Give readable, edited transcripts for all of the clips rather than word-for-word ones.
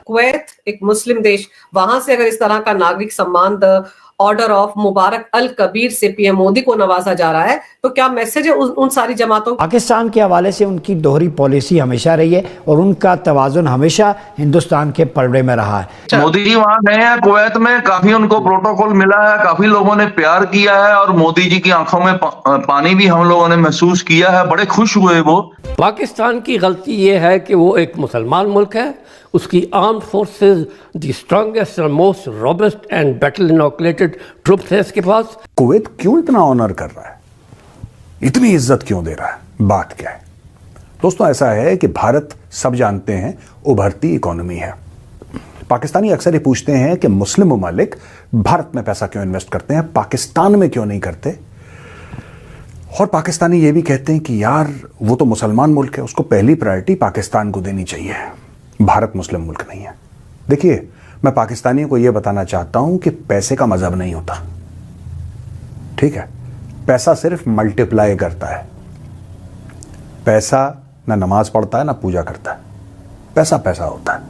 Kuwait एक मुस्लिम देश, वहां से अगर इस तरह का नागरिक सम्मान द ऑर्डर ऑफ मुबारक अल कबीर से पीएम मोदी को नवाजा जा रहा है, तो क्या मैसेज है उन सारी जमातों? पाकिस्तान के हवाले से उनकी दोहरी पॉलिसी हमेशा रही है और उनका तवाजुन हमेशा हिंदुस्तान के पलड़े में रहा है। मोदी जी वहां गए हैं कुवैत में, काफी उनको प्रोटोकॉल मिला है, काफी लोगों ने प्यार किया है और मोदी जी की आंखों में पानी भी हम लोगों ने महसूस किया है, बड़े खुश हुए वो। पाकिस्तान की गलती ये है कि वो एक मुसलमान मुल्क है, उसकी आर्म्ड फोर्सेस द स्ट्रांगेस्ट और most robust and battle inoculated troops है इसके पास। कुवैत क्यों इतना ऑनर कर रहा है, इतनी इज्जत क्यों दे रहा है, बात क्या है? दोस्तों ऐसा है कि भारत सब जानते हैं उभरती इकोनॉमी है। पाकिस्तानी अक्सर ये पूछते हैं कि मुस्लिम ममालिक भारत में पैसा क्यों इन्वेस्ट करते हैं, पाकिस्तान में क्यों नहीं करते। और पाकिस्तानी ये भी कहते हैं कि यार वो तो मुसलमान मुल्क है, उसको पहली प्रायोरिटी पाकिस्तान को देनी चाहिए, भारत मुस्लिम मुल्क नहीं है। देखिए मैं पाकिस्तानियों को यह बताना चाहता हूं कि पैसे का मजहब नहीं होता, ठीक है? पैसा सिर्फ मल्टीप्लाई करता है। पैसा ना नमाज पढ़ता है ना पूजा करता है, पैसा पैसा होता है।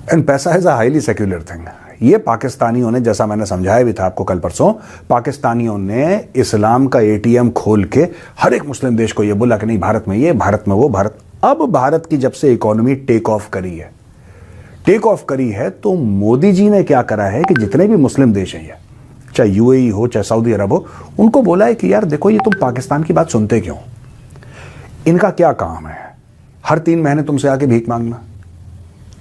एंड पैसा is a highly secular thing. ये पाकिस्तानियों ने, जैसा मैंने समझाया भी था आपको कल परसों, पाकिस्तानियों ने इस्लाम का एटीएम खोल के हर एक मुस्लिम देश को ये बोला कि नहीं भारत में ये, भारत में वो, भारत। अब भारत की जब से इकोनॉमी टेक ऑफ करी है तो मोदी जी ने क्या करा है कि जितने भी मुस्लिम देश हैं, चाहे यूएई हो चाहे सऊदी अरब हो, उनको बोला है कि यार देखो ये तुम पाकिस्तान की बात सुनते क्यों, इनका क्या काम है हर 3 महीने तुमसे आके भीख मांगना,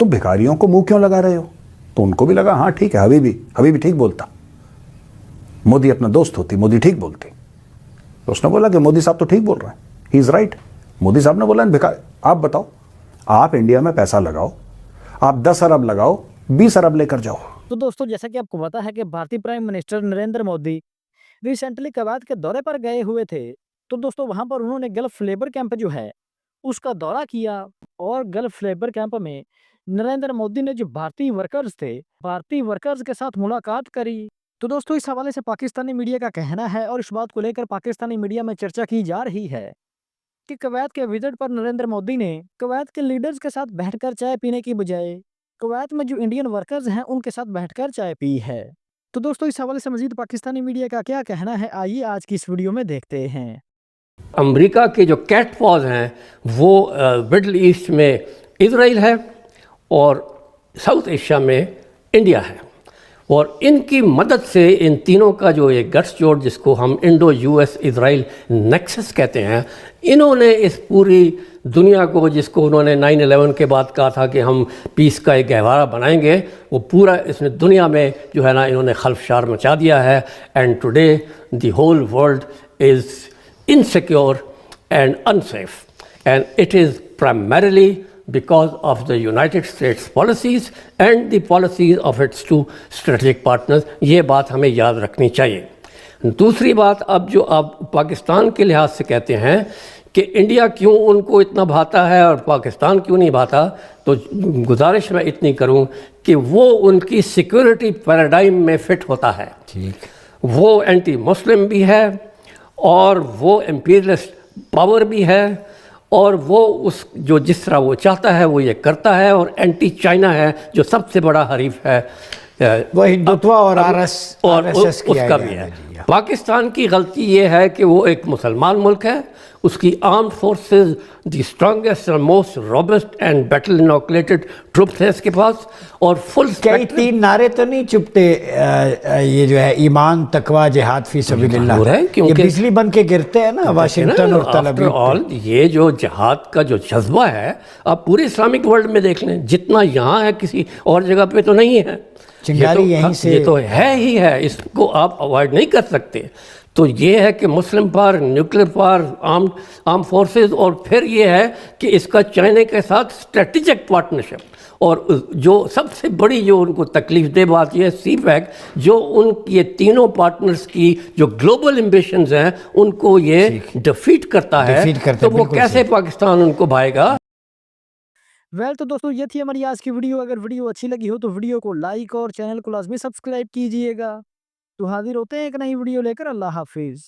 तुम भिखारियों को मुंह क्यों लगा रहे हो? तो उनको भी लगा हाँ ठीक है, हबीबी ठीक बोलता, मोदी अपना दोस्त होती, मोदी ठीक बोलती। तो उसने बोला कि मोदी साहब तो ठीक बोल रहे हैं, ही इज राइट। मोदी साहब ने बोला भिखारी, आप बताओ, आप इंडिया में पैसा लगाओ, आप 10 अरब लगाओ, 20 अरब लेकर जाओ। तो दोस्तों जैसा कि आपको पता है कि भारतीय prime minister Narendra Modi recently Kuwait के दौरे पर गए हुए थे। तो दोस्तों वहां पर उन्होंने गल्फ लेबर कैंप जो है उसका दौरा किया और गल्फ लेबर कैंप में नरेंद्र मोदी ने जो भारतीय वर्कर्स के साथ मुलाकात करी। तो दोस्तों इस हवाले से पाकिस्तानी मीडिया का कहना है और इस बात को लेकर पाकिस्तानी मीडिया में चर्चा की जा रही है कि कुवैत के विजिट पर नरेंद्र मोदी ने कुवैत के लीडर्स के साथ बैठकर चाय पीने की बजाय कुवैत में जो इंडियन वर्कर्स हैं उनके साथ बैठकर चाय पी है। तो दोस्तों इस हवाले से मजीद पाकिस्तानी मीडिया का क्या कहना है, आइए आज की इस वीडियो में देखते हैं। अमेरिका के जो कैट पॉज हैं वो मिडल ईस्ट में इजराइल है और साउथ एशिया में इंडिया है, और इनकी मदद से इन तीनों का जो ये गठजोड़ जिसको हम इंडो यूएस इजराइल नेक्सस कहते हैं, इन्होंने इस पूरी दुनिया को, जिसको उन्होंने 9/11 के बाद कहा था कि हम पीस का एक गहवारा बनाएंगे, वो पूरा इसने दुनिया में जो है ना इन्होंने खलफशार मचा दिया है। And today the whole world is insecure and unsafe and it is primarily because of the United States policies and the policies of its 2 strategic partners। ये बात हमें याद रखनी चाहिए। दूसरी बात, अब जो आप पाकिस्तान के लिहाज से कहते हैं कि इंडिया क्यों उनको इतना भाता है और पाकिस्तान क्यों नहीं भाता, तो गुजारिश मैं इतनी करूं कि वो उनकी सिक्योरिटी पैराडाइम में फिट होता है। ठीक, वो एंटी मुस्लिम भी है और वो एम्पीरियलिस्ट पावर भी है, और वो उस जो जिस तरह वो चाहता है वो ये करता है, और एंटी चाइना है जो सबसे बड़ा हरीफ है, वो हिंदुत्व और आरएसएस उसका भी है। पाकिस्तान की गलती ये है कि वो एक मुसलमान मुल्क है, उसकी आर्म्ड फोर्सेस द स्ट्रांगेस्ट और most robust and battle inoculated troops है इसके पास, और फुल कई 3 नारे तो नहीं चुपते, ये जो है ईमान तकवा जिहाद फी सबिलिल्लाह है, क्योंकि ये बिजली बन के गिरते हैं ना वाशिंगटन और तल अवीव। ऑल ये जो जिहाद का जो जज्बा है आप पूरे इस्लामिक वर्ल्ड में देख लें, जितना यहाँ है किसी और जगह पे तो नहीं है। चिंगारी यहीं से, ये तो है ही है, इसको आप अवॉइड नहीं कर सकते। तो ये है कि Muslim power, nuclear power, arm forces, और फिर ये है कि इसका चाइना के साथ स्ट्रेटेजिक पार्टनरशिप, और जो सबसे बड़ी जो उनको तकलीफ दे बात यह सी पैक, जो उन ये तीनों पार्टनर्स की जो ग्लोबल एम्बिशंस हैं उनको ये डिफीट करता है, तो वो कैसे पाकिस्तान उनको भाएगा। तो दोस्तों ये थी हमारी आज की वीडियो। अगर वीडियो अच्छी लगी हो तो वीडियो को लाइक और चैनल को लाजमी सब्सक्राइब कीजिएगा। तो हाजिर होते हैं एक नई वीडियो लेकर। अल्लाह हाफिज़।